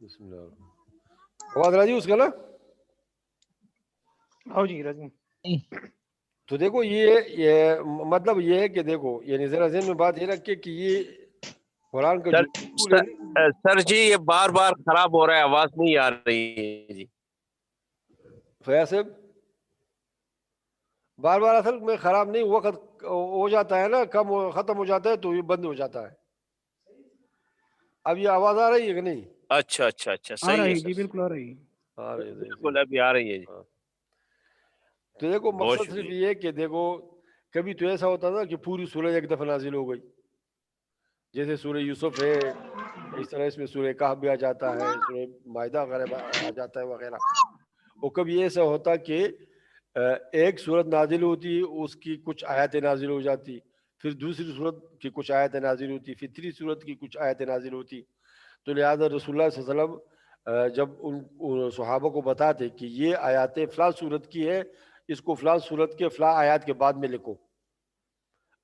بسم اللہ آواز راجی اس کا نا. ہاں جی راجی. تو دیکھو یہ مطلب یہ ہے کہ دیکھو یعنی ذرا ذہن میں بات یہ رکھے کہ یہ قرآن کا جو اصول ہے نا. سر جی یہ بار بار خراب ہو رہا ہے, آواز نہیں آ رہی جی. فیاض صاحب بار بار اصل میں خراب نہیں, وقت ہو جاتا ہے نا, کم ختم ہو جاتا ہے تو یہ بند ہو جاتا ہے. اب یہ آواز آ رہی ہے کہ نہیں؟ اچھا اچھا اچھا آ صحیح رہی ہے ہے سر, جی, بالکل آ رہی ہے. آ رہی ہے بالکل ابھی آ رہی ہے جی. تو دیکھو بہت مقصد صرف شکریہ. یہ ہے کہ دیکھو کبھی تو ایسا ہوتا نا کہ پوری سورہ ایک دفعہ نازل ہو گئی, جیسے سورہ یوسف ہے, اس طرح اس میں سورہ کہف بھی آ جاتا ہے, سورہ مائدہ وغیرہ آ جاتا ہے وغیرہ. اور کبھی ایسا ہوتا کہ ایک سورت نازل ہوتی, اس کی کچھ آیتیں نازل ہو جاتی, پھر دوسری سورت کی کچھ آیتیں نازل ہوتی, پھر تیسری سورت کی کچھ آیتیں نازل ہوتی. تو لہٰذا رسول اللہ صلی اللہ علیہ وسلم جب ان صحابہ کو بتاتے کہ یہ آیاتیں فلاں سورت کی ہے, اس کو فلاں سورت کے فلاں آیات کے بعد میں لکھو.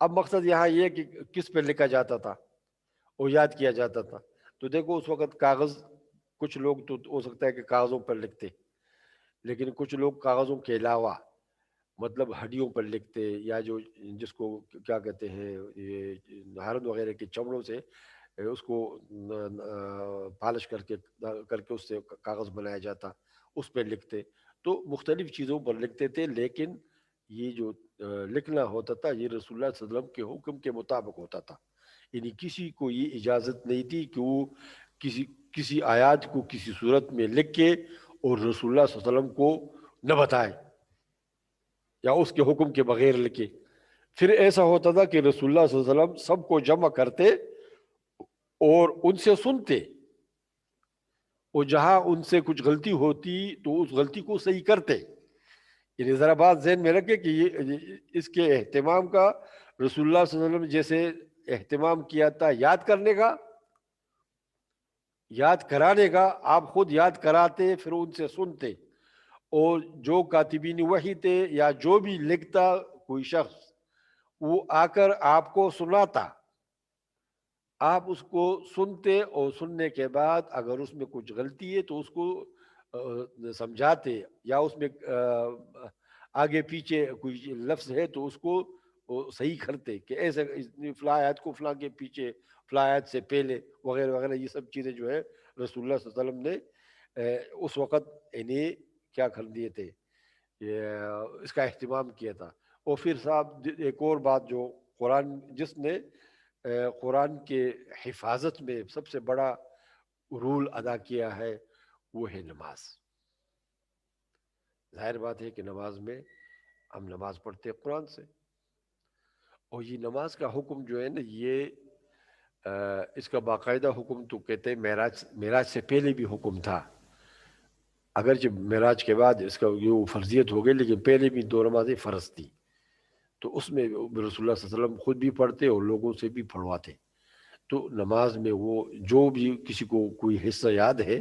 اب مقصد یہاں یہ کہ کس پہ لکھا جاتا تھا اور یاد کیا جاتا تھا. تو دیکھو اس وقت کاغذ, کچھ لوگ تو ہو سکتا ہے کہ کاغذوں پر لکھتے, لیکن کچھ لوگ کاغذوں کے علاوہ مطلب ہڈیوں پر لکھتے, یا جو جس کو کیا کہتے ہیں یہ ہرن وغیرہ کے چمڑوں سے اس کو پالش کر کے اس سے کاغذ بنایا جاتا, اس پہ لکھتے. تو مختلف چیزوں پر لکھتے تھے, لیکن یہ جو لکھنا ہوتا تھا یہ رسول اللہ صلی اللہ علیہ وسلم کے حکم کے مطابق ہوتا تھا. یعنی کسی کو یہ اجازت نہیں تھی کہ وہ کسی آیات کو کسی صورت میں لکھ کے اور رسول اللہ صلی اللہ علیہ وسلم کو نہ بتائے یا اس کے حکم کے بغیر لکھے. پھر ایسا ہوتا تھا کہ رسول اللہ صلی اللہ علیہ وسلم سب کو جمع کرتے اور ان سے سنتے, اور جہاں ان سے کچھ غلطی ہوتی تو اس غلطی کو صحیح کرتے. یعنی ذرا بات ذہن میں رکھے کہ یہ اس کے اہتمام کا رسول اللہ صلی اللہ علیہ وسلم جیسے اہتمام کیا تھا یاد کرنے کا, یاد کرانے کا, آپ خود یاد کراتے پھر ان سے سنتے, اور جو کاتبین وحی تھے یا جو بھی لکھتا کوئی شخص وہ آ کر آپ کو سناتا, آپ اس کو سنتے اور سننے کے بعد اگر اس میں کچھ غلطی ہے تو اس کو سمجھاتے, یا اس میں آگے پیچھے کوئی لفظ ہے تو اس کو صحیح کرتے کہ ایسے فلاں آیت کو فلاں کے پیچھے فلاں آیت سے پہلے وغیرہ وغیرہ. یہ سب چیزیں جو ہے رسول اللہ صلی اللہ علیہ وسلم نے اس وقت انہیں کیا کر دیے تھے, اس کا اہتمام کیا تھا. اور پھر صاحب ایک اور بات جو قرآن, جس نے قرآن کے حفاظت میں سب سے بڑا رول ادا کیا ہے وہ ہے نماز. ظاہر بات ہے کہ نماز میں ہم نماز پڑھتے قرآن سے, اور یہ نماز کا حکم جو ہے نا یہ اس کا باقاعدہ حکم تو کہتے ہیں معراج سے پہلے بھی حکم تھا, اگرچہ معراج کے بعد اس کا یہ فرضیت ہو گئی, لیکن پہلے بھی 2 نمازیں فرض تھی. تو اس میں رسول اللہ صلی اللہ علیہ وسلم خود بھی پڑھتے اور لوگوں سے بھی پڑھواتے. تو نماز میں وہ جو بھی کسی کو کوئی حصہ یاد ہے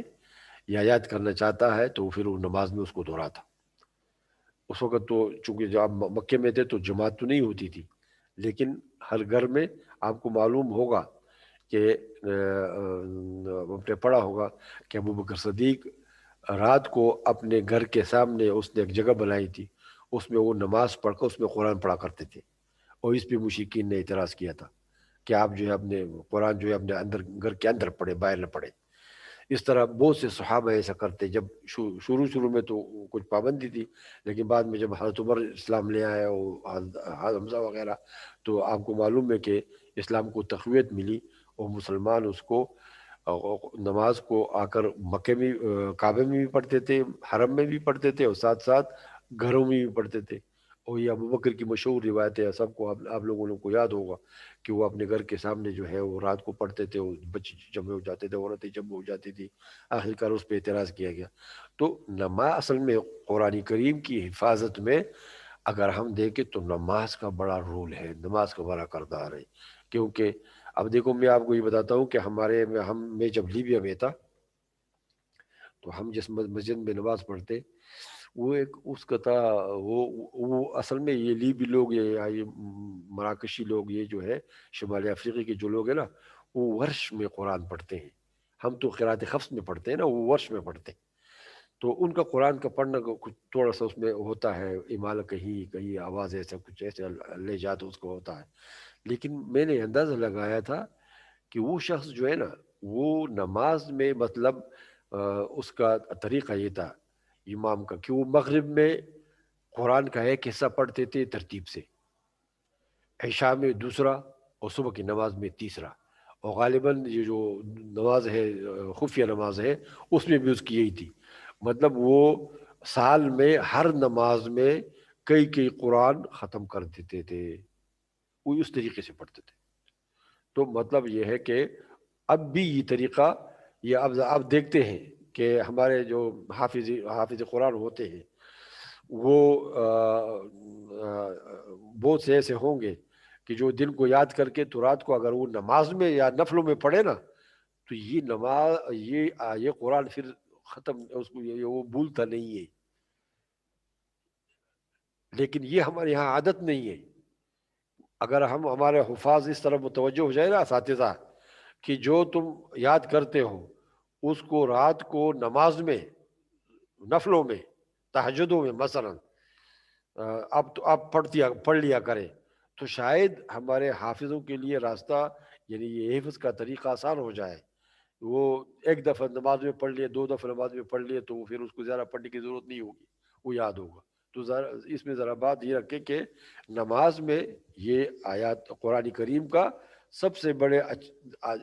یا یاد کرنا چاہتا ہے تو پھر وہ نماز میں اس کو دہراتا. اس وقت تو چونکہ جب آپ مکے میں تھے تو جماعت تو نہیں ہوتی تھی, لیکن ہر گھر میں آپ کو معلوم ہوگا کہ آپ نے پڑھا ہوگا کہ ابو بکر صدیق رات کو اپنے گھر کے سامنے اس نے ایک جگہ بنائی تھی, اس میں وہ نماز پڑھ کر اس میں قرآن پڑھا کرتے تھے. اور اس پہ مشرکین نے اعتراض کیا تھا کہ آپ جو ہے اپنے قرآن جو ہے اپنے اندر گھر کے اندر پڑھے, باہر نہ پڑھے. اس طرح بہت سے صحابہ ایسا کرتے. جب شروع میں تو کچھ پابندی تھی, لیکن بعد میں جب حضرت عمر اسلام لے آیا اور حضرت حمزہ وغیرہ, تو آپ کو معلوم ہے کہ اسلام کو تقویت ملی اور مسلمان اس کو نماز کو آ کر مکے میں کعبے میں بھی پڑھتے تھے, حرم میں بھی پڑھتے تھے, اور ساتھ ساتھ گھروں میں بھی پڑھتے تھے. اور یہ ابو بکر کی مشہور روایت ہے, سب کو آپ لوگوں کو یاد ہوگا کہ وہ اپنے گھر کے سامنے جو ہے وہ رات کو پڑھتے تھے, بچے جمع ہو جاتے تھے, عورتیں جمع ہو جاتی تھی. آخرکار اس پہ اعتراض کیا گیا. تو نماز اصل میں قرآن کریم کی حفاظت میں اگر ہم دیکھیں تو نماز کا بڑا رول ہے, نماز کا بڑا کردار ہے. کیونکہ اب دیکھو میں آپ کو یہ بتاتا ہوں کہ میں جب لیبیا میں تھا تو ہم جس مسجد میں نماز پڑھتے وہ ایک اس کا تھا, وہ اصل میں یہ لیبی لوگ یہ مراکشی لوگ, یہ جو ہے شمالی افریقی کے جو لوگ ہیں نا, وہ ورش میں قرآن پڑھتے ہیں. ہم تو قرات حفص میں پڑھتے ہیں نا، وہ ورش میں پڑھتے ہیں. تو ان کا قرآن کا پڑھنا کو کچھ تھوڑا سا اس میں ہوتا ہے امال، کہیں کہیں آواز ایسا کچھ ایسے لے جاتا اس کو ہوتا ہے. لیکن میں نے اندازہ لگایا تھا کہ وہ شخص جو ہے نا، وہ نماز میں مطلب اس کا طریقہ یہ تھا امام کا کہ وہ مغرب میں قرآن کا ایک حصہ پڑھتے تھے ترتیب سے، عشاء میں دوسرا، اور صبح کی نماز میں تیسرا. اور غالباً یہ جو نماز ہے خفیہ نماز ہے اس میں بھی اس کی یہی تھی. مطلب وہ سال میں ہر نماز میں کئی کئی قرآن ختم کر دیتے تھے، وہ اس طریقے سے پڑھتے تھے. تو مطلب یہ ہے کہ اب بھی یہ طریقہ، یہ اب دیکھتے ہیں کہ ہمارے جو حافظ قرآن ہوتے ہیں وہ بہت سے ایسے ہوں گے کہ جو دن کو یاد کر کے تو رات کو اگر وہ نماز میں یا نفلوں میں پڑھے نا، تو یہ نماز یہ قرآن پھر ختم اس کو وہ بھولتا نہیں ہے. لیکن یہ ہمارے یہاں عادت نہیں ہے. اگر ہمارے حفاظ اس طرح متوجہ ہو جائے نا اساتذہ کہ جو تم یاد کرتے ہو اس کو رات کو نماز میں، نفلوں میں، تہجدوں میں مثلا اب تو آپ پڑھ لیا کریں، تو شاید ہمارے حافظوں کے لیے راستہ، یعنی یہ حفظ کا طریقہ آسان ہو جائے. وہ ایک دفعہ نماز میں پڑھ لیے، دو دفعہ نماز میں پڑھ لیے، تو پھر اس کو زیادہ پڑھنے کی ضرورت نہیں ہوگی، وہ یاد ہوگا. تو اس میں ذرا بات یہ رکھیں کہ نماز میں یہ آیات قرآن کریم کا سب سے بڑے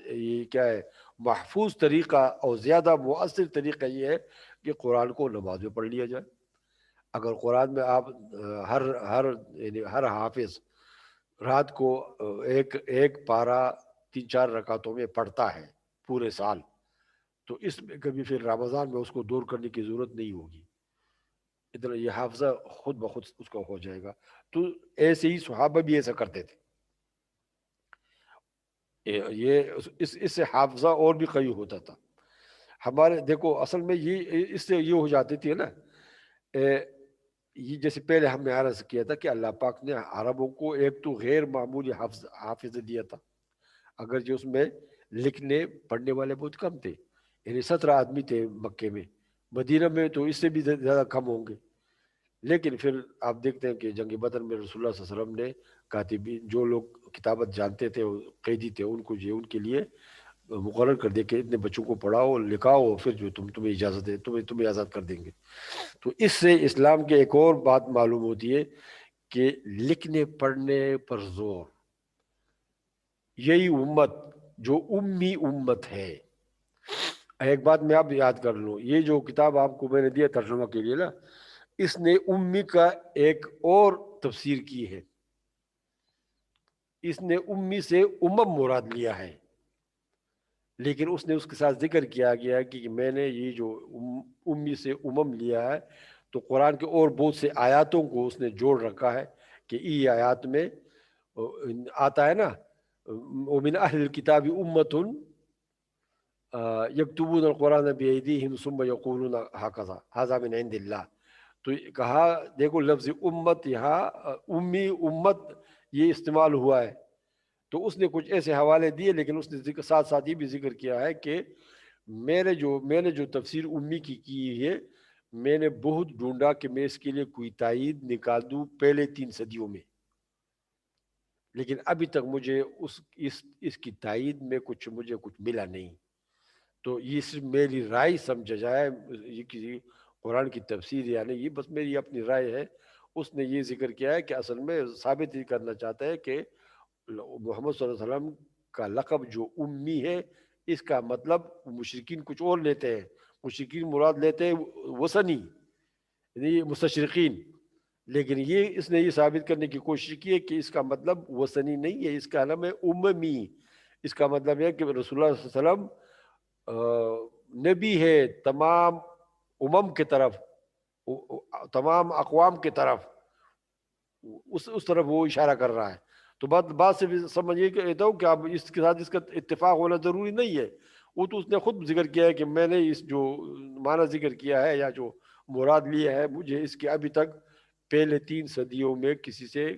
یہ کیا ہے محفوظ طریقہ اور زیادہ مؤثر طریقہ یہ ہے کہ قرآن کو نماز میں پڑھ لیا جائے. اگر قرآن میں آپ یعنی ہر حافظ رات کو ایک ایک پارہ 3-4 رکعتوں میں پڑھتا ہے پورے سال، تو اس میں کبھی پھر رمضان میں اس کو دور کرنے کی ضرورت نہیں ہوگی. ادھر یہ حافظہ خود بخود اس کا ہو جائے گا. تو ایسے ہی صحابہ بھی ایسا کرتے تھے. یہ اس سے حافظہ اور بھی قوی ہوتا تھا. ہمارے دیکھو اصل میں یہ اس سے یہ ہو جاتی تھی نا، یہ جیسے پہلے ہم نے عرض کیا تھا کہ اللہ پاک نے عربوں کو ایک تو غیر معمولی حافظ دیا تھا، اگر جو اس میں لکھنے پڑھنے والے بہت کم تھے، یعنی 17 آدمی تھے مکے میں، مدینہ میں تو اس سے بھی زیادہ کم ہوں گے. لیکن پھر آپ دیکھتے ہیں کہ جنگ بدر میں رسول اللہ صلی اللہ علیہ وسلم نے کاتبین، جو لوگ کتابت جانتے تھے، قیدی تھے، ان کو جو ان کے لیے مقرر کر دے کہ اتنے بچوں کو پڑھاؤ لکھاؤ، پھر جو تمہیں اجازت دے تمہیں آزاد کر دیں گے. تو اس سے اسلام کے ایک اور بات معلوم ہوتی ہے کہ لکھنے پڑھنے پر زور. یہی امت جو امی امت ہے، ایک بات میں آپ یاد کر لوں، یہ جو کتاب آپ کو میں نے دیا ترجمہ کے لیے نا، اس نے امی کا ایک اور تفسیر کی ہے. اس نے امی سے امم مراد لیا ہے، لیکن اس نے اس کے ساتھ ذکر کیا گیا کہ میں نے یہ جو امی سے امم لیا ہے، تو قرآن کے اور بہت سے آیاتوں کو اس نے جوڑ رکھا ہے کہ یہ آیات میں آتا ہے نا، ومن اہل الکتاب امۃ یکتبون القرآن بایدیہم ثم یقولون ہکذا ھذا من عند اللہ. تو کہا دیکھو لفظ امت یہاں امی امت یہ استعمال ہوا ہے. تو اس نے کچھ ایسے حوالے دیے، لیکن اس نے ساتھ ساتھ یہ بھی ذکر کیا ہے کہ میں نے جو تفسیر امی کی ہے، میں نے بہت ڈھونڈا کہ میں اس کے لیے کوئی تائید نکال دوں پہلے 3 صدیوں میں، لیکن ابھی تک مجھے اس کی تائید میں مجھے کچھ ملا نہیں. تو یہ صرف میری رائے سمجھا جائے، یہ کسی قرآن کی تفسیر یا نہیں، یہ بس میری اپنی رائے ہے. اس نے یہ ذکر کیا ہے کہ اصل میں ثابت ہی کرنا چاہتا ہے کہ محمد صلی اللہ علیہ وسلم کا لقب جو امی ہے، اس کا مطلب مشرکین کچھ اور لیتے ہیں. مشرکین مراد لیتے ہیں وثنی، یعنی مستشرقین، لیکن اس نے یہ ثابت کرنے کی کوشش کی ہے کہ اس کا مطلب وثنی نہیں ہے، اس کا نام ہے اممی. اس کا مطلب ہے کہ رسول اللہ صلی اللہ علیہ وسلم نبی ہے تمام امم کے طرف، تمام اقوام کے طرف، اس طرف وہ اشارہ کر رہا ہے. تو بات سے بھی سمجھیے کہتا ہوں کہ اب اس کے ساتھ اس کا اتفاق ہونا ضروری نہیں ہے. وہ تو اس نے خود ذکر کیا ہے کہ میں نے اس جو معنی ذکر کیا ہے یا جو مراد لیا ہے، مجھے اس کے ابھی تک پہلے 3 صدیوں میں کسی سے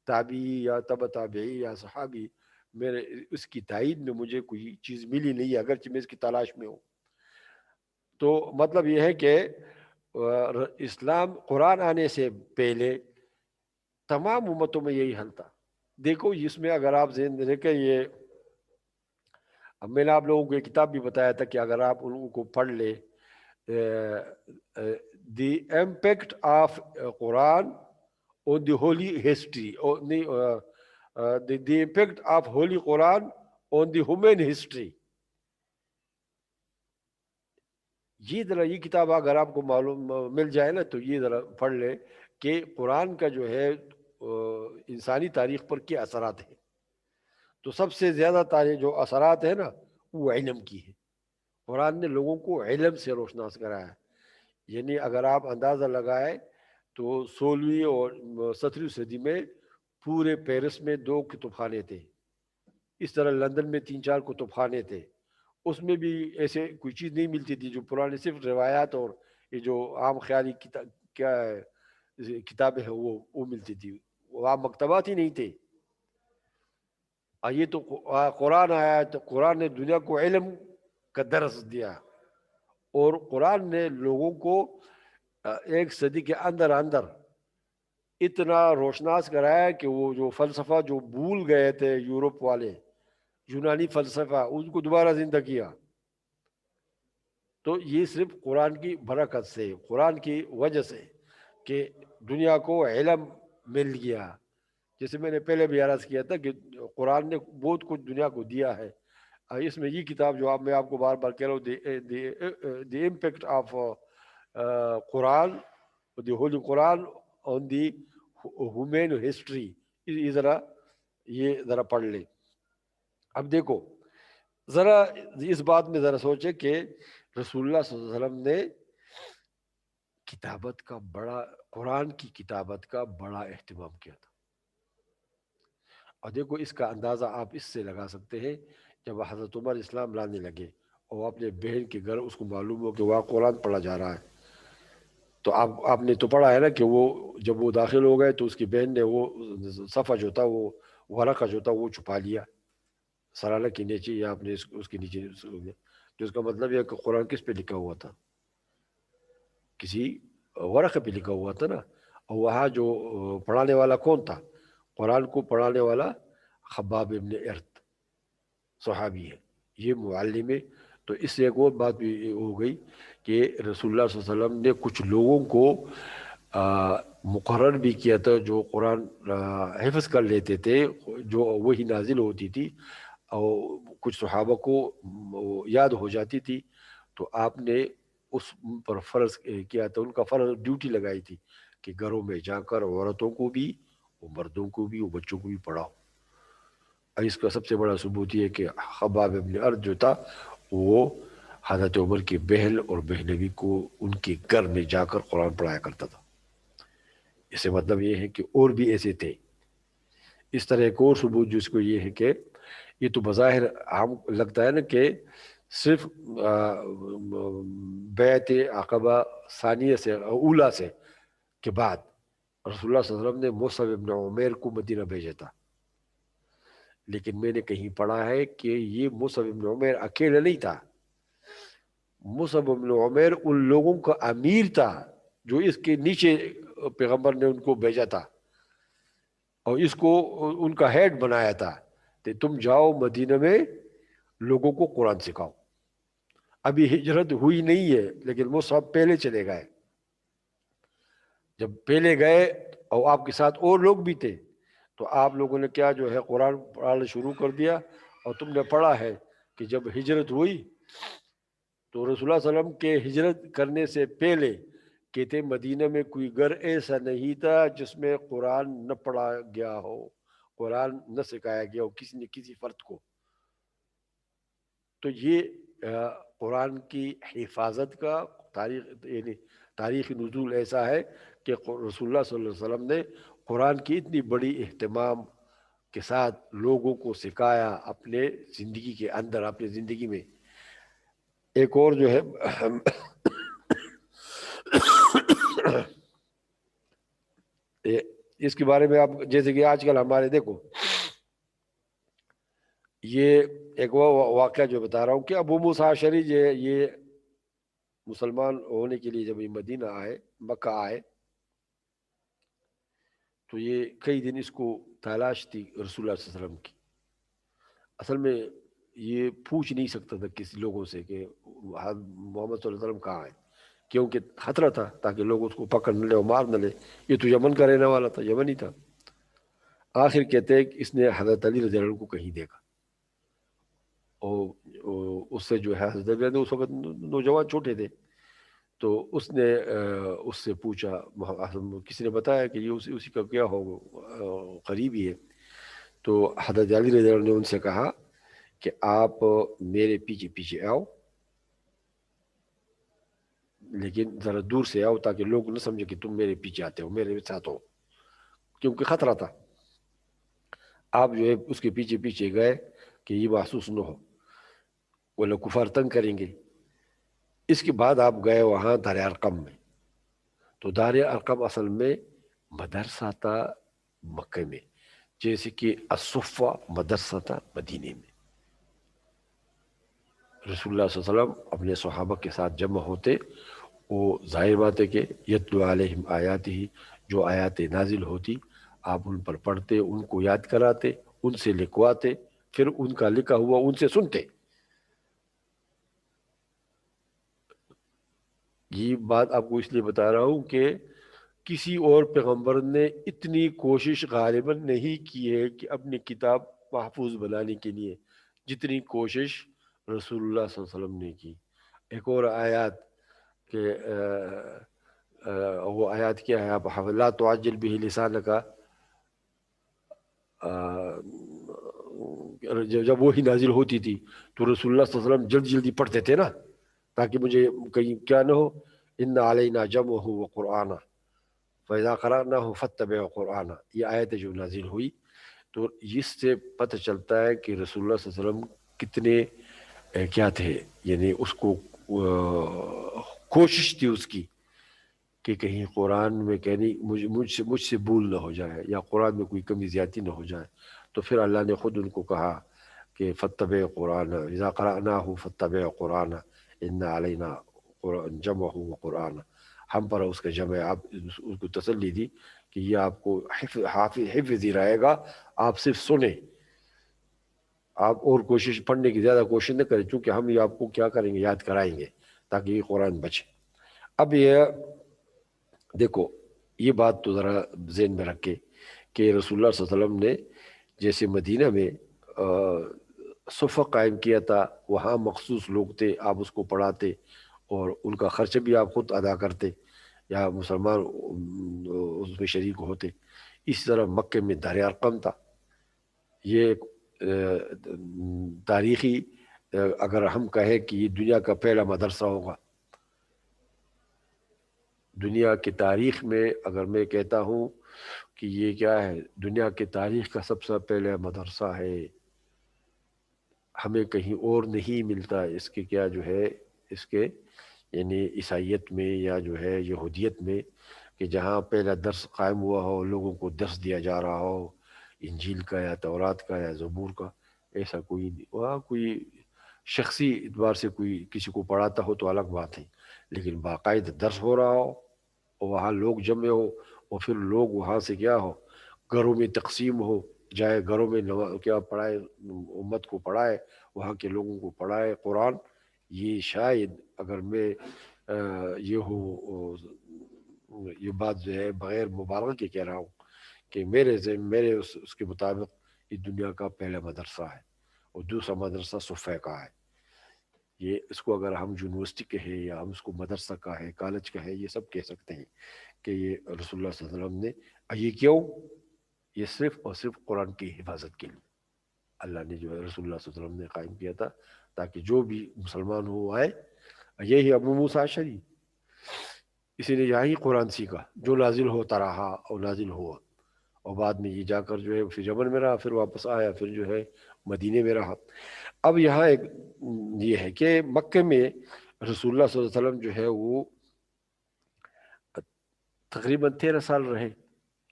تابعی یا تبع تابعی یا صحابی میرے اس کی تائید میں مجھے کوئی چیز ملی نہیں ہے، اگرچہ میں اس کی تلاش میں ہوں۔ تو مطلب یہ ہے کہ اسلام قرآن آنے سے پہلے تمام امتوں میں یہی حل تھا۔ دیکھو اس میں اگر آپ ذہن میں رکھیں، یہ اب میں نے آپ لوگوں کو یہ کتاب بھی بتایا تھا کہ اگر آپ ان کو پڑھ لیں، دی impact of Quran on the holy history or the impact of holy Quran on the human history. یہ ذرا یہ کتاب اگر آپ کو معلوم مل جائے نا تو یہ ذرا پڑھ لیں کہ قرآن کا جو ہے انسانی تاریخ پر کیا اثرات ہیں۔ تو سب سے زیادہ جو اثرات ہیں نا وہ علم کی ہے۔ قرآن نے لوگوں کو علم سے روشناس کرایا، یعنی اگر آپ اندازہ لگائیں تو 16ویں اور 17ویں صدی میں پورے پیرس میں 2 کتب خانے تھے، اس طرح لندن میں 3-4 کتب خانے تھے، اس میں بھی ایسے کوئی چیز نہیں ملتی تھی جو پرانے صرف روایات اور یہ جو عام خیالی کتابیں ہیں وہ ملتی تھی، وہاں مکتبات ہی نہیں تھے۔ یہ تو قرآن آیا تو قرآن نے دنیا کو علم کا درس دیا، اور قرآن نے لوگوں کو 1 صدی کے اندر اتنا روشناس کرایا کہ وہ جو فلسفہ جو بھول گئے تھے یورپ والے، یونانی فلسفہ، ان کو دوبارہ زندہ کیا۔ تو یہ صرف قرآن کی برکت سے، قرآن کی وجہ سے کہ دنیا کو علم مل گیا۔ جیسے میں نے پہلے بھی عرض کیا تھا کہ قرآن نے بہت کچھ دنیا کو دیا ہے۔ اس میں یہ کتاب جو میں آپ کو بار بار کہہ رہا ہوں، the impact of Quran, the holy Quran on the human history, یہ ذرا پڑھ لیں۔ اب دیکھو ذرا اس بات میں ذرا سوچے کہ رسول اللہ صلی اللہ علیہ وسلم نے قرآن کی کتابت کا بڑا اہتمام کیا تھا۔ اور دیکھو اس کا اندازہ آپ اس سے لگا سکتے ہیں، جب حضرت عمر اسلام لانے لگے اور اپنے بہن کے گھر اس کو معلوم ہو کہ وہاں قرآن پڑھا جا رہا ہے، تو آپ نے تو پڑھا ہے نا کہ وہ جب وہ داخل ہو گئے تو اس کی بہن نے وہ صفحہ جو تھا، وہ ورقہ جو تھا وہ چھپا لیا سرالہ کے نیچے، یا آپ نے اس کے نیچے، جو اس کا مطلب یہ کہ قرآن کس پہ لکھا ہوا تھا، کسی ورقے پہ لکھا ہوا تھا نا۔ اور وہاں جو پڑھانے والا کون تھا؟ قرآن کو پڑھانے والا خباب ابن ارت صحابی ہے، یہ معلم ہے۔ تو اس سے ایک اور بات بھی ہو گئی کہ رسول اللہ صلی اللہ علیہ وسلم نے کچھ لوگوں کو مقرر بھی کیا تھا جو قرآن حفظ کر لیتے تھے، جو وہی نازل ہوتی تھی اور کچھ صحابہ کو یاد ہو جاتی تھی، تو آپ نے اس پر فرض کیا تھا، ان کا فرض ڈیوٹی لگائی تھی کہ گھروں میں جا کر عورتوں کو بھی اور مردوں کو بھی اور بچوں کو بھی پڑھاؤ۔ اس کا سب سے بڑا ثبوت یہ ہے کہ خباب ابن ارد جو تھا وہ حضرت عمر کی بہن اور بہنوی کو ان کے گھر میں جا کر قرآن پڑھایا کرتا تھا۔ اس سے مطلب یہ ہے کہ اور بھی ایسے تھے۔ اس طرح ایک اور ثبوت جس کو یہ ہے کہ یہ تو بظاہر عام لگتا ہے نا کہ صرف بیعت عقبہ ثانیہ سے اولا سے کے بعد رسول اللہ صلی اللہ علیہ وسلم نے مصعب ابن عمیر کو مدینہ بھیجا تھا، لیکن میں نے کہیں پڑھا ہے کہ یہ مصعب ابن عمیر اکیلے نہیں تھا، مصعب ابن عمیر ان لوگوں کا امیر تھا جو اس کے نیچے پیغمبر نے ان کو بھیجا تھا، اور اس کو ان کا ہیڈ بنایا تھا کہ تم جاؤ مدینہ میں لوگوں کو قرآن سکھاؤ۔ ابھی ہجرت ہوئی نہیں ہے، لیکن مصعب پہلے چلے گئے۔ جب پہلے گئے اور آپ کے ساتھ اور لوگ بھی تھے، تو آپ لوگوں نے کیا جو ہے قرآن پڑھنا شروع کر دیا۔ اور تم نے پڑھا ہے کہ جب ہجرت ہوئی تو رسول اللہ صلی اللہ علیہ وسلم کے ہجرت کرنے سے پہلے کہتے مدینہ میں کوئی گھر ایسا نہیں تھا جس میں قرآن نہ پڑھا گیا ہو، قرآن نہ سکھایا گیا ہو کسی نے کسی فرد کو۔ تو یہ قرآن کی حفاظت کا تاریخ، یعنی تاریخ نزول ایسا ہے کہ رسول اللہ صلی اللہ علیہ وسلم نے قرآن کی اتنی بڑی اہتمام کے ساتھ لوگوں کو سکھایا اپنے زندگی کے اندر، اپنے زندگی میں۔ ایک اور جو ہے اس کے بارے میں آپ جیسے کہ آج کل ہمارے دیکھو یہ ایک وہ واقعہ جو بتا رہا ہوں کہ ابو موسیٰ اشعری یہ مسلمان ہونے کے لیے جب یہ مدینہ آئے، مکہ آئے، تو یہ کئی دن اس کو تلاش تھی رسول اللہ صلی اللہ علیہ وسلم کی. اصل میں یہ پوچھ نہیں سکتا تھا کسی لوگوں سے کہ محمد صلی اللہ علیہ وسلم کہاں ہے، کیونکہ خطرہ تھا تاکہ لوگ اس کو پکڑ نہ لے اور مار نہ لے. یہ تو یمن کا رہنے والا تھا، یمنی تھا. آخر کہتے ہیں کہ اس نے حضرت علی رضی اللہ عنہ کو کہیں دیکھا، اور اس سے جو ہے حضرت علی نے اس وقت نوجوان چھوٹے تھے، تو اس نے اس سے پوچھا، کسی نے بتایا کہ یہ اسی کا کیا ہو قریبی ہے. تو حضرت علی رضی اللہ عنہ نے ان سے کہا کہ آپ میرے پیچھے پیچھے آؤ، لیکن ذرا دور سے آؤ تاکہ لوگ نہ سمجھے کہ تم میرے پیچھے آتے ہو، میرے ساتھ ہو، کیونکہ خطرہ تھا. آپ جو ہے اس کے پیچھے پیچھے گئے کہ یہ محسوس نہ ہو، وہ لوگ کفار تنگ کریں گے. اس کے بعد آپ گئے وہاں دار ارقم میں. تو دار ارقم اصل میں مدرسہ تھا مکہ میں، جیسے کہ الصفہ مدرسہ تھا مدینے میں. رسول اللہ صلی اللہ علیہ وسلم اپنے صحابہ کے ساتھ جمع ہوتے، وہ ظاہر بات ہے کہ یتلو علیہم آیات ہی، جو آیات نازل ہوتی آپ ان پر پڑھتے، ان کو یاد کراتے، ان سے لکھواتے، پھر ان کا لکھا ہوا ان سے سنتے. یہ بات آپ کو اس لیے بتا رہا ہوں کہ کسی اور پیغمبر نے اتنی کوشش غالباً نہیں کی ہے کہ اپنی کتاب محفوظ بنانے کے لیے جتنی کوشش رسول اللہ صلی اللہ علیہ وسلم نے کی. ایک اور آیات کہ وہ آیات کیا ہے، آپ لا تعجل به لسانک، جب وہی نازل ہوتی تھی تو رسول اللہ صلی اللہ علیہ وسلم جلدی جلدی پڑھتے تھے نا، تاکہ مجھے کہیں کیا نہ ہو. ان علینا جمعہ وقرآنہ فَإِذَا قَرَأْنَاهُ فَاتَّبِعْ قُرْآنَ، یہ آیت جو نازل ہوئی. تو اس سے پتہ چلتا ہے کہ رسول اللہ صلی اللہ علیہ وسلم کتنے کیا تھے، یعنی اس کو کوشش تھی اس کی کہ کہیں قرآن میں کہیں مجھ سے بھول نہ ہو جائے، یا قرآن میں کوئی کمی زیادتی نہ ہو جائے. تو پھر اللہ نے خود ان کو کہا کہ فَاتَّبِعْ قُرْآنَ اِذَا قَرَأْنَاهُ فَاتَّبِعْ قُرْآنَ إِنَّ عَلَيْنَا جَمْعَهُ وَقُرْآنَ. ہم پر اس کا جمع ہے. آپ اس کو تسلی دی کہ یہ آپ کو حفظ ہی رہے گا، آپ صرف سنیں، آپ اور کوشش پڑھنے کی زیادہ کوشش نہ کریں، چونکہ ہم یہ آپ کو کیا کریں گے، یاد کرائیں گے تاکہ یہ قرآن بچے. اب یہ دیکھو، یہ بات تو ذرا ذہن میں رکھے کہ رسول اللہ صلی اللہ علیہ وسلم نے جیسے مدینہ میں صفہ قائم کیا تھا، وہاں مخصوص لوگ تھے، آپ اس کو پڑھاتے اور ان کا خرچہ بھی آپ خود ادا کرتے یا مسلمان اس میں شریک ہوتے. اسی طرح مکہ میں دار ارقم تھا. یہ ایک تاریخی اگر ہم کہیں کہ یہ دنیا کا پہلا مدرسہ ہوگا، دنیا کی تاریخ میں اگر میں کہتا ہوں کہ یہ کیا ہے، دنیا کی تاریخ کا سب سے پہلا مدرسہ ہے، ہمیں کہیں اور نہیں ملتا. اس کے کیا جو ہے، اس کے یعنی عیسائیت میں یا جو ہے یہودیت میں، کہ جہاں پہلا درس قائم ہوا ہو، لوگوں کو درس دیا جا رہا ہو انجیل کا یا تورات کا یا زبور کا، ایسا کوئی نہیں. وہاں کوئی شخصی اعتبار سے کوئی کسی کو پڑھاتا ہو تو الگ بات ہے، لیکن باقاعدہ درس ہو رہا ہو اور وہاں لوگ جمع ہو، اور پھر لوگ وہاں سے کیا ہو، گھروں میں تقسیم ہو جائے، گھروں میں کیا پڑھائے، امت کو پڑھائے، وہاں کے لوگوں کو پڑھائے قرآن. یہ شاید اگر میں یہ ہو، یہ بات جو ہے بغیر مبالغہ کے کہہ رہا ہوں کہ میرے اس کے مطابق یہ دنیا کا پہلا مدرسہ ہے. اور دوسرا مدرسہ صفہ کا ہے. یہ اس کو اگر ہم یونیورسٹی کہیں یا ہم اس کو مدرسہ کا ہے، کالج کا ہے، یہ سب کہہ سکتے ہیں کہ یہ رسول اللہ صلی اللہ علیہ وسلم نے. یہ کیوں؟ یہ صرف اور صرف قرآن کی حفاظت کے لیے اللہ نے جو ہے رسول اللہ صلی اللہ علیہ وسلم نے قائم کیا تھا، تاکہ جو بھی مسلمان ہو آئے. یہی ابو موسیٰ اشعری، اسی نے یہاں ہی قرآن سیکھا جو نازل ہوتا رہا اور نازل ہوا، اور بعد میں یہ جا کر جو ہے پھر یمن میں رہا، پھر واپس آیا، پھر جو ہے مدینے میں رہا. اب یہاں ایک یہ ہے کہ مکہ میں رسول اللہ صلی اللہ علیہ وسلم جو ہے وہ تقریباً 13 سال رہے.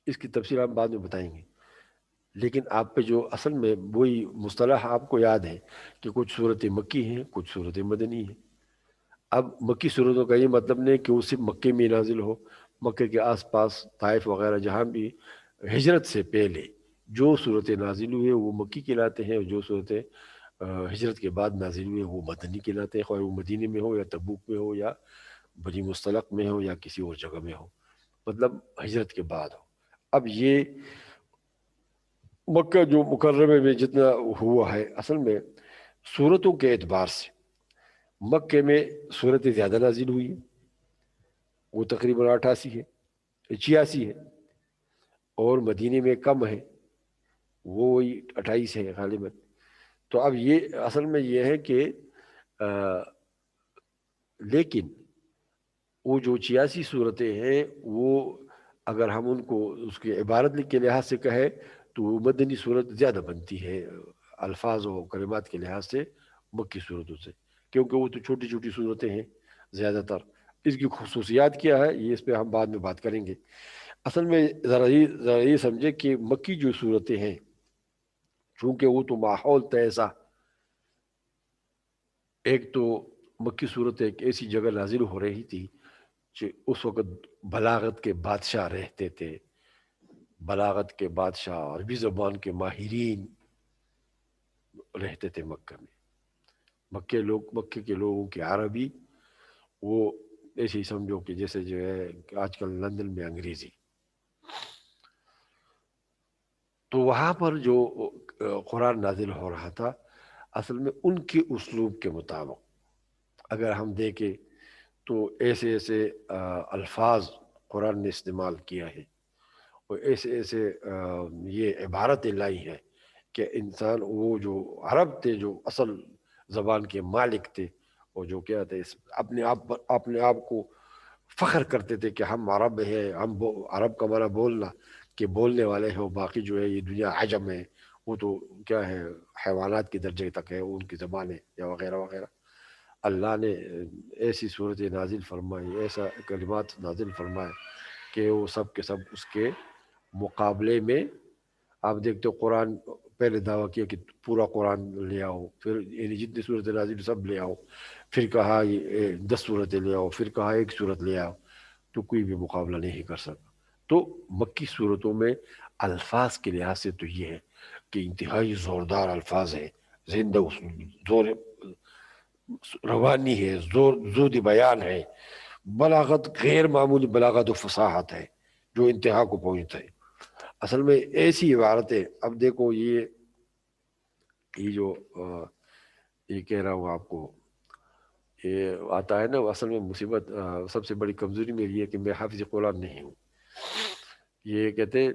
اس کی تفصیل ہم بعد میں بتائیں گے. لیکن آپ پہ جو اصل میں وہی مصطلح آپ کو یاد ہے کہ کچھ صورتیں مکی ہیں کچھ صورتیں مدنی ہیں. اب مکی صورتوں کا یہ مطلب نہیں کہ وہ صرف مکے میں نازل ہو. مکے کے آس پاس طائف وغیرہ جہاں بھی ہجرت سے پہلے جو صورتیں نازل ہوئے وہ مکی کہلاتے ہیں، اور جو صورتیں ہجرت کے بعد نازل ہوئے وہ مدنی کہلاتے ہیں، خواہ وہ مدینے میں ہو یا تبوک میں ہو یا بنی مصطلق میں ہو یا کسی اور جگہ میں ہو، مطلب ہجرت کے بعد ہو. اب یہ مکہ جو مکرمہ میں جتنا ہوا ہے، اصل میں صورتوں کے اعتبار سے مکے میں صورتیں زیادہ نازل ہوئی ہیں، وہ تقریباً 88 ہے 86 ہے، اور مدینے میں کم ہے، وہ وہی 28 ہے غالباً. تو اب یہ اصل میں یہ ہے کہ لیکن وہ جو 86 صورتیں ہیں وہ اگر ہم ان کو اس کے عبارت کے لحاظ سے کہیں تو وہ مدنی صورت زیادہ بنتی ہے الفاظ و کلمات کے لحاظ سے مکی صورتوں سے، کیونکہ وہ تو چھوٹی چھوٹی صورتیں ہیں زیادہ تر. اس کی خصوصیات کیا ہے یہ اس پہ ہم بعد میں بات کریں گے. اصل میں ذرا یہ سمجھے کہ مکی جو صورتیں ہیں چونکہ وہ تو ماحول تھا ایسا، ایک تو مکی صورت ایک ایسی جگہ نازل ہو رہی تھی کہ اس وقت بلاغت کے بادشاہ رہتے تھے، بلاغت کے بادشاہ عربی زبان کے ماہرین رہتے تھے مکہ میں. مکے کے لوگوں کے عربی وہ ایسے ہی سمجھو کہ جیسے جو ہے کہ آج کل لندن میں انگریزی. تو وہاں پر جو قرآن نازل ہو رہا تھا اصل میں ان کے اسلوب کے مطابق اگر ہم دیکھیں تو ایسے ایسے الفاظ قرآن نے استعمال کیا ہے، اور ایسے ایسے یہ عبارتیں لائی ہیں کہ انسان وہ جو عرب تھے جو اصل زبان کے مالک تھے، اور جو کیا تھے اپنے آپ کو فخر کرتے تھے کہ ہم عرب ہیں، عرب کا معنی بولنا کہ بولنے والے ہیں، اور باقی جو ہے یہ دنیا عجم ہے، وہ تو کیا ہے حیوانات کے درجے تک ہے ان کی زبانیں یا وغیرہ وغیرہ. اللہ نے ایسی صورت نازل فرمائی، ایسا کلمات نازل فرمائے کہ وہ سب کے سب اس کے مقابلے میں. آپ دیکھتے ہو قرآن پہلے دعویٰ کیا کہ پورا قرآن لے آؤ، پھر یعنی جتنی صورتیں نازل سب لے آؤ، پھر کہا 10 صورتیں لے آؤ، پھر کہا 1 صورت لے آؤ، تو کوئی بھی مقابلہ نہیں کر سکا. تو مکی صورتوں میں الفاظ کے لحاظ سے تو یہ ہے کہ انتہائی زوردار الفاظ ہیں، زندہ زور روانی ہے، زود بیان ہے، بلاغت غیر معمولی بلاغت و فصاحت ہے جو انتہا کو پہنچتا ہے. اصل میں ایسی عبارتیں اب دیکھو یہ جو یہ کہہ رہا ہوں آپ کو، یہ آتا ہے نا اصل میں مصیبت سب سے بڑی کمزوری میری ہے کہ میں حافظ قرآن نہیں ہوں. یہ کہتے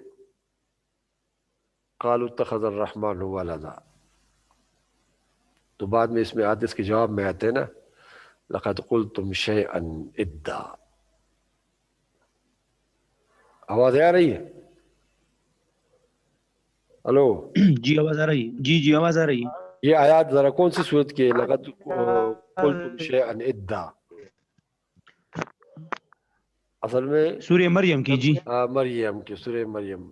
قالوا اتخذ الرحمن ولدا، تو بعد میں اس میں آتے اس کے جواب میں آتے ہیں نا لقد قلتم شيئا ادا. آواز آ رہی ہے؟ ہلو، جی آواز آ رہی ہے، جی آواز آ رہی ہے. یہ آیات ذرا کون سی صورت کی ہے؟ لقد قلتم شيئا ادا، اصل میں سورہ مریم کی. جی مریم کی سورہ مریم.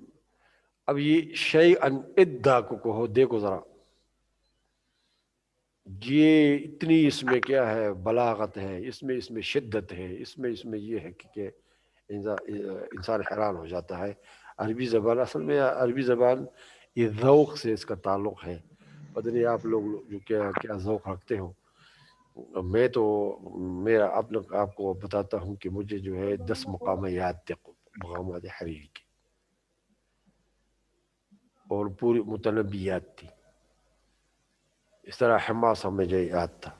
اب یہ شيئا ادا کو کہو، دیکھو ذرا یہ اتنی اس میں کیا ہے بلاغت ہے، اس میں شدت ہے، اس میں یہ ہے کہ انسان حیران ہو جاتا ہے. عربی زبان اصل میں عربی زبان یہ ذوق سے اس کا تعلق ہے. پتہ نہیں آپ لوگ جو کیا ذوق رکھتے ہو. میں تو میرا آپ کو بتاتا ہوں کہ مجھے جو ہے 10 مقام یاد تھے مقامات حریری کی، اور پوری متنبیات تھی. اس طرح حماس مجھے یاد تھا.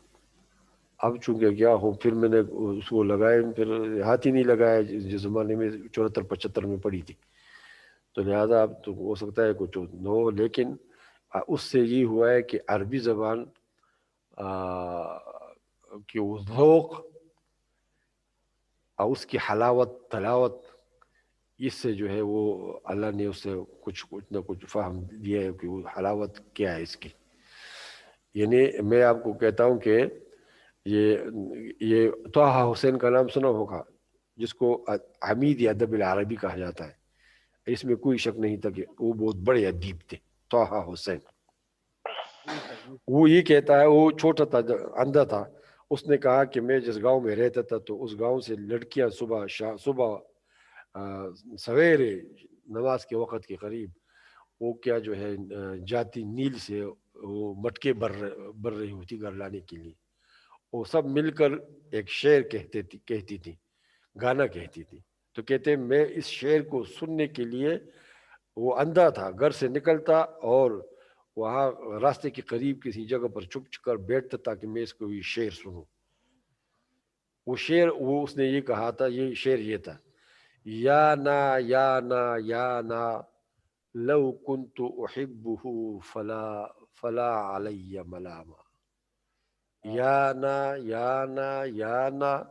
اب چونکہ کیا ہو پھر میں نے اس کو لگائے، پھر ہاتھ ہی نہیں لگایا جس زمانے میں 74-75 میں پڑی تھی. تو لہٰذا اب تو ہو سکتا ہے کچھ نو، لیکن اس سے یہ ہوا ہے کہ عربی زبان کی وہ ذوق اور اس کی حلاوت تلاوت، اس سے جو ہے وہ اللہ نے اس سے کچھ نہ کچھ فہم دیا ہے کہ وہ حلاوت کیا ہے اس کی. یعنی میں آپ کو کہتا ہوں کہ یہ طه حسین کا نام سنا ہوگا، جس کو عمید ادب العربی کہا جاتا ہے. اس میں کوئی شک نہیں تھا کہ وہ بہت بڑے ادیب تھے طہ حسین. وہ یہ کہتا ہے وہ چھوٹا تھا اندھا تھا, اس نے کہا کہ میں جس گاؤں میں رہتا تھا تو اس گاؤں سے لڑکیاں صبح سویرے نماز کے وقت کے قریب وہ کیا جو ہے جاتی نیل سے وہ مٹکے بر رہی ہوتی گھر لانے کے لیے. وہ سب مل کر ایک شعر کہتی تھی, گانا کہتی تھی. تو کہتے میں اس شعر کو سننے کے لیے, وہ اندھا تھا, گھر سے نکلتا اور وہاں راستے کے قریب کسی جگہ پر چھپ کر بیٹھتا تاکہ میں اس کو یہ شعر سنوں. وہ شعر اس نے یہ کہا تھا, یہ شعر یہ تھا, یا نا لو كنت احبه فلا علی ملاما. یا نا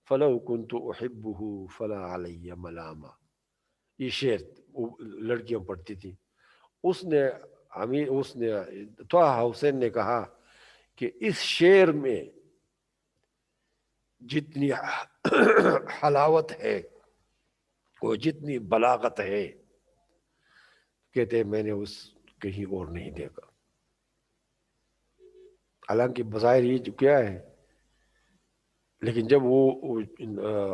فلو كنت احبه فلا علی ملاما. یہ شعر لڑکیاں پڑھتی تھی. اس نے طہ حسین نے کہا کہ اس شعر میں جتنی حلاوت ہے اور جتنی بلاغت ہے, کہتے میں نے اس کہیں اور نہیں دیکھا. حالانکہ بظاہر یہ جو کیا ہے, لیکن جب وہ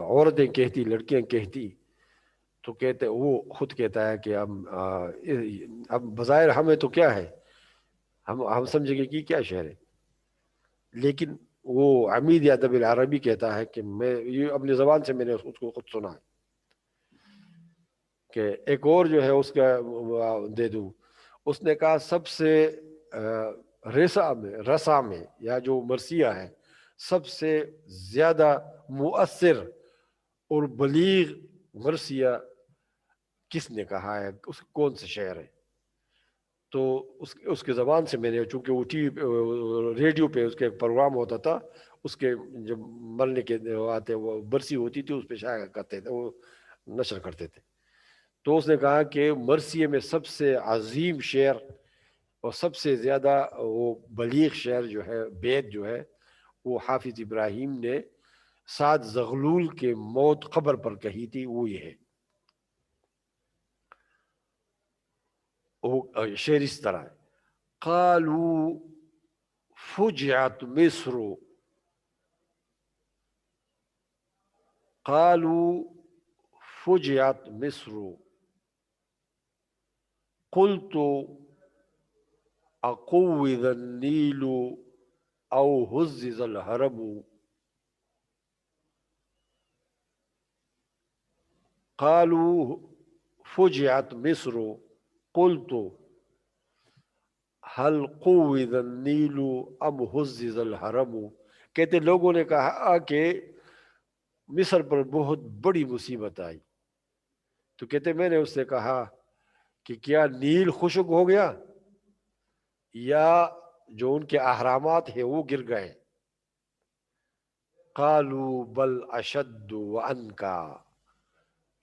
عورتیں کہتی, لڑکیاں کہتی, تو کہتے وہ خود کہتا ہے کہ اب بظاہر ہمیں تو کیا ہے, ہم سمجھیں گے کہ کیا شعر ہے, لیکن وہ عمید ادب العربی کہتا ہے کہ میں یہ اپنی زبان سے میں نے اس کو خود سنا ہے کہ ایک اور جو ہے اس کا دے دوں. اس نے کہا سب سے رسا میں یا جو مرثیہ ہے سب سے زیادہ مؤثر اور بلیغ مرثیہ کس نے کہا ہے, اس کون سے شعر ہے. تو اس کے زبان سے میں نے, چونکہ وہ ٹی وی ریڈیو پہ اس کے پروگرام ہوتا تھا, اس کے جب مرنے کے آتے وہ برسی ہوتی تھی اس پہ شائع کرتے تھے, وہ نشر کرتے تھے. تو اس نے کہا کہ مرثیے میں سب سے عظیم شعر اور سب سے زیادہ وہ بلیغ شعر جو ہے, بیت جو ہے, وہ حافظ ابراہیم نے سعد زغلول کے موت قبر پر کہی تھی. وہ یہ ہے, شعر اس طرح ہے, قالوا فجعت مصر قلت اقوذ النيل او هزز الهرب. قالوا فجعت مصر قلت هل قوذ النيل ام هزز الهرب. کہتے لوگوں نے کہا کہ مصر پر بہت بڑی مصیبت آئی. تو کہتے میں نے اس سے کہا کہ کیا نیل خشک ہو گیا یا جو ان کے اہرامات ہیں وہ گر گئے. قالوا بل اشد وانکا.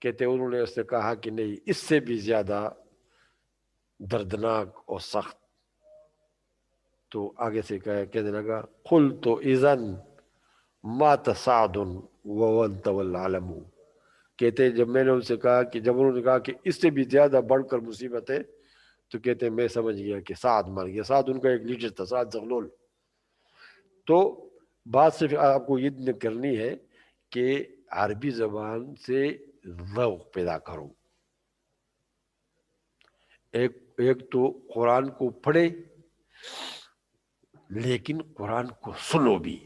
کہتے انہوں نے اس سے کہا کہ نہیں, اس سے بھی زیادہ دردناک اور سخت. تو آگے سے کہنے لگا قلت اذن مات سعد وانت والعلم. کہتے جب میں نے ان سے کہا کہ جب انہوں نے کہا کہ اس سے بھی زیادہ بڑھ کر مصیبت ہے, تو کہتے میں سمجھ گیا کہ سعد مر گیا. سعد ان کا ایک لیڈر تھا, سعد زغلول. تو بات صرف آپ کو یہ کرنی ہے کہ عربی زبان سے ذوق پیدا کرو. ایک تو قرآن کو پڑھے لیکن قرآن کو سنو بھی.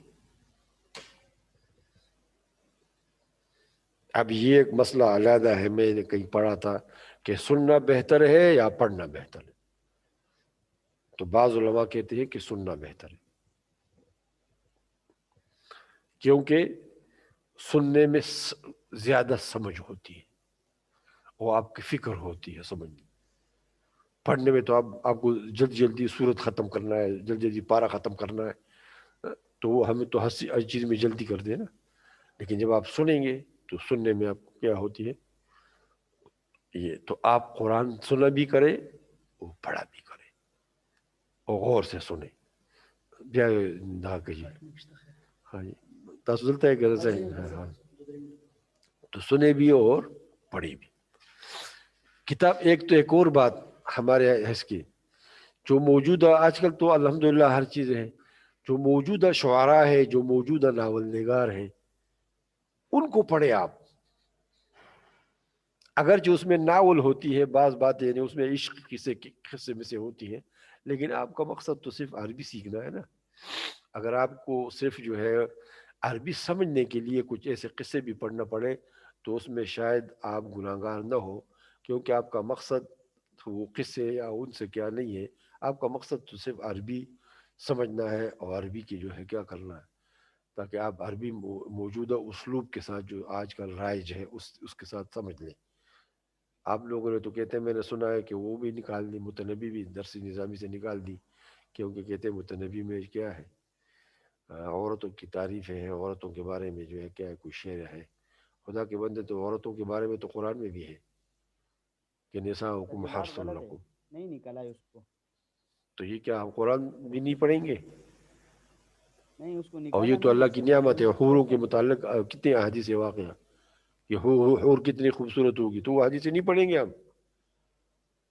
اب یہ ایک مسئلہ علیحدہ ہے, میں نے کہیں پڑھا تھا کہ سننا بہتر ہے یا پڑھنا بہتر ہے. تو بعض علماء کہتے ہیں کہ سننا بہتر ہے, کیونکہ سننے میں زیادہ سمجھ ہوتی ہے اور آپ کی فکر ہوتی ہے سمجھنے. پڑھنے میں تو آپ کو جلدی صورت ختم کرنا ہے, جلدی پارہ ختم کرنا ہے, تو ہمیں تو ہر چیز میں جلدی کر دے نا. لیکن جب آپ سنیں گے تو سننے میں آپ کو کیا ہوتی ہے یہ. تو آپ قرآن سنا بھی کریں اور پڑھا بھی کریں اور غور سے سنیں. ہاں جی, تاسو دلتا ہے کہ تو سنے بھی اور پڑھے بھی. کتاب ایک اور بات ہمارے اس کی جو موجودہ آج کل تو الحمدللہ ہر چیز ہے، جو موجودہ شعراء ہے، جو موجودہ ناول نگار ہیں، ان کو پڑھیں آپ. اگرچہ اس میں ناول ہوتی ہے، بعض باتیں یعنی اس میں عشق قصے میں سے ہوتی ہے، لیکن آپ کا مقصد تو صرف عربی سیکھنا ہے نا. اگر آپ کو صرف جو ہے عربی سمجھنے کے لیے کچھ ایسے قصے بھی پڑھنا پڑے تو اس میں شاید آپ گناہگار نہ ہو، کیونکہ آپ کا مقصد وہ قصے یا ان سے کیا نہیں ہے. آپ کا مقصد تو صرف عربی سمجھنا ہے اور عربی کی جو ہے کیا کرنا ہے، تاکہ آپ عربی موجودہ اسلوب کے ساتھ جو آج کل رائج ہے اس کے ساتھ سمجھ لیں. آپ لوگوں نے تو کہتے ہیں، میں نے سنا ہے کہ وہ بھی نکال دی، متنبی بھی درسی نظامی سے نکال دی، کیونکہ کہتے ہیں متنبی میں کیا ہے، عورتوں کی تعریف ہے، عورتوں کے بارے میں جو ہے کیا ہے، کوئی شعر ہے. خدا کے بندے تو عورتوں کے بارے میں تو قرآن میں بھی ہے کہ نساؤکم یہ بات حرث غلط ہے، لکم. نہیں نکالا ہے اس کو، تو یہ کیا ہم قرآن بھی نہیں پڑھیں گے؟ نہیں اس کو اور نکالا یہ تو نہیں اللہ ہے، کی صرف نعمت ہے. عربی حوروں پڑھتا کے ہے. متعلق کتنے احادیث واقع ہیں کہ حور کتنی خوبصورت ہوگی، تو وہ حدیثیں نہیں پڑھیں گے ہم؟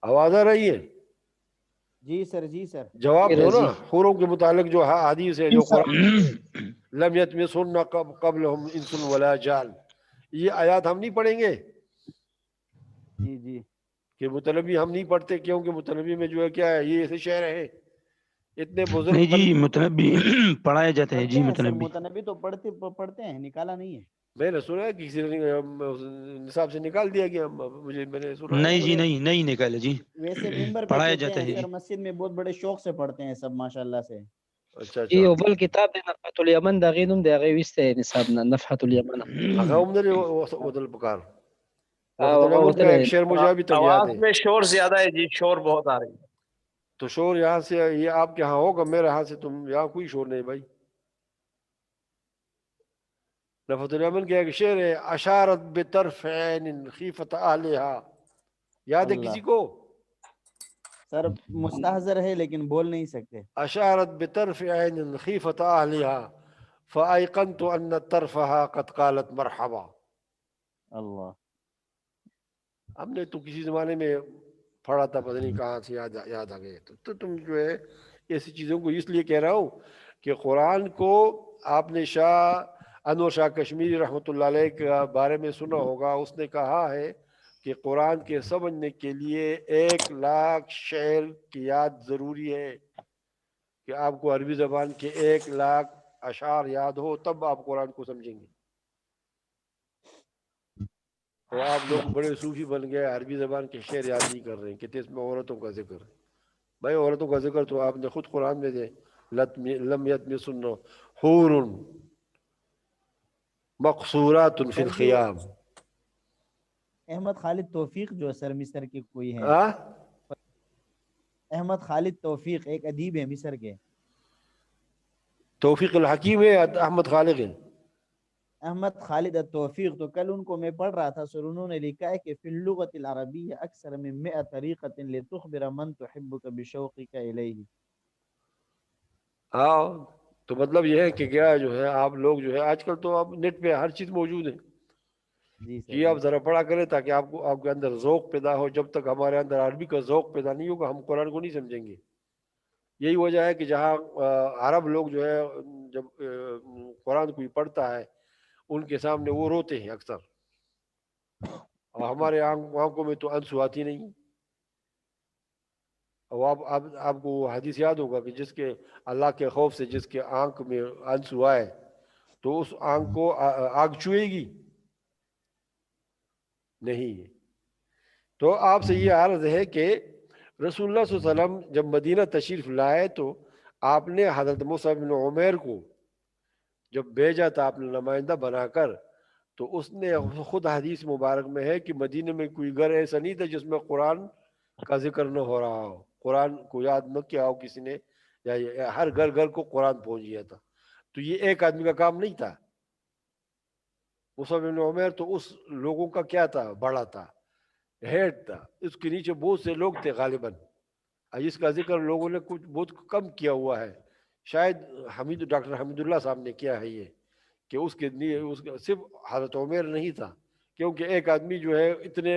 آواز آ رہی ہے؟ جی سر، جی سر. جواب دو نا. حوروں کے متعلق جو حدیث ہے، جو قرآن لم یطمثہن قبلہم انس ولا جان، یہ آیات ہم نہیں پڑھیں گے جی جی کہ متنبی ہم نہیں پڑھتے، کیونکہ متنبی میں جو ہے کیا ہے، یہ ایسے شعر ہیں اتنے بزرگ نہیں جی، متنبی پڑھائے جاتے ہیں جی. پڑھتے ہیں سر، متنبی متنبی تو پڑھتے ہیں، نکالا نہیں ہے. میں نے سنا ہے کہ کسی نے نصاب سے نکال دیا گیا، میں نے سنا ہے. نہیں جی، نہیں نکالے جی، ویسے ممبر پہ پڑھائے کہتے جاتے ہیں ہیں سر، جی. مسجد میں بہت بڑے شوق سے پڑھتے ہیں سب ماشاءاللہ سے. اچھا جی، اچھا. او بل کتاب دی نفحت الیمن دا غي نوم دی هغه وسته نصاب نه نفحت الیمن. هغه هم نه ودل پکار. او هغه نفت کا ایک وتل شعر مجھے ابھی تک یاد آواز ہے. میں شور زیادہ ہے جی، شور بہت آ رہی ہے. تو شور یہاں سے یہ آپ کے ہاں ہوگا، میرے ہاں سے تم یہاں کوئی شور نہیں بھائی. نفت الیمن کا ایک شعر ہے، اشارت بطرف عین خیفت اہلہا. یاد ہے کسی کو؟ سر مستحضر ہے لیکن بول نہیں سکتے. اشارت بطرف عین خیفت اہلہا فایقنت ان طرفها قد قالت مرحبا. اللہ. ہم نے تو کسی زمانے میں پڑھا تھا، پتہ نہیں کہاں سے یاد آ گئے. تو تم جو ہے ایسی چیزوں کو اس لیے کہہ رہا ہوں کہ قرآن کو آپ نے انور شاہ کشمیری رحمۃ اللہ علیہ کے بارے میں سنا ہوگا. اس نے کہا ہے کہ قرآن کے سمجھنے کے لیے 1,00,000 شعر کی یاد ضروری ہے، کہ آپ کو عربی زبان کے 1,00,000 اشعار یاد ہو تب آپ قرآن کو سمجھیں گے. تو آپ لوگ بڑے صوفی بن گئے، عربی زبان کے شعر یاد نہیں کر رہے ہیں، کہتے اس میں عورتوں کا ذکر ہے. بھائی عورتوں کا ذکر تو آپ نے خود قرآن میں دے، لم یطمثن حور مقصورات فی سر جو الخیام. احمد خالد توفیق جو سر مصر کے کوئی ہیں، ہاں احمد خالد توفیق ایک ادیب ہے مصر کے. توفیق الحکیم ہے، احمد خالق ہے. احمد خالد التوفیق، تو کل ان کو میں پڑھ رہا تھا سر، انہوں نے لکھا ہے کہ فی اللغت العربیہ اکثر من 100 طریقۃ لتخبر من تحبک بشوقک الیہ. ہاں تو مطلب یہ ہے کہ کیا جو ہے آپ لوگ جو ہے آج کل تو آپ نیٹ پہ ہر چیز موجود ہے. جی سر. جی آپ ذرا پڑھا کریں تاکہ آپ کے اندر ذوق پیدا ہو. جب تک ہمارے اندر عربی کا ذوق پیدا نہیں ہوگا ہم قرآن کو نہیں سمجھیں گے. یہی وجہ ہے کہ جہاں عرب لوگ جو ہے جب قرآن کوئی پڑھتا ہے ان کے سامنے وہ روتے ہیں اکثر، اور ہمارے آنکھوں میں تو آنسو آتی نہیں. اور آپ کو وہ حدیث یاد ہوگا کہ جس کے اللہ کے خوف سے جس کے آنکھ میں آنسو آئے تو اس آنکھ کو آگ چوئے گی نہیں. تو آپ سے یہ عرض ہے کہ رسول اللہ صلی اللہ علیہ وسلم جب مدینہ تشریف لائے تو آپ نے حضرت مصعب بن عمیر کو جب بھیجا تھا آپ نے نمائندہ بنا کر، تو اس نے خود حدیث مبارک میں ہے کہ مدینہ میں کوئی گھر ایسا نہیں تھا جس میں قرآن کا ذکر نہ ہو رہا ہو، قرآن کو یاد نہ کیا ہو کسی نے، یا ہر گھر کو قرآن پہنچ گیا تھا. تو یہ ایک آدمی کا کام نہیں تھا. مصعب بن عمیر تو اس لوگوں کا کیا تھا، بڑا تھا، ہیڈ تھا. اس کے نیچے بہت سے لوگ تھے غالباً، اس کا ذکر لوگوں نے کچھ بہت کم کیا ہوا ہے. شاید ڈاکٹر حمید اللہ صاحب نے کیا ہے یہ کہ اس کا صرف حضرت عمیر نہیں تھا، کیونکہ ایک آدمی جو ہے اتنے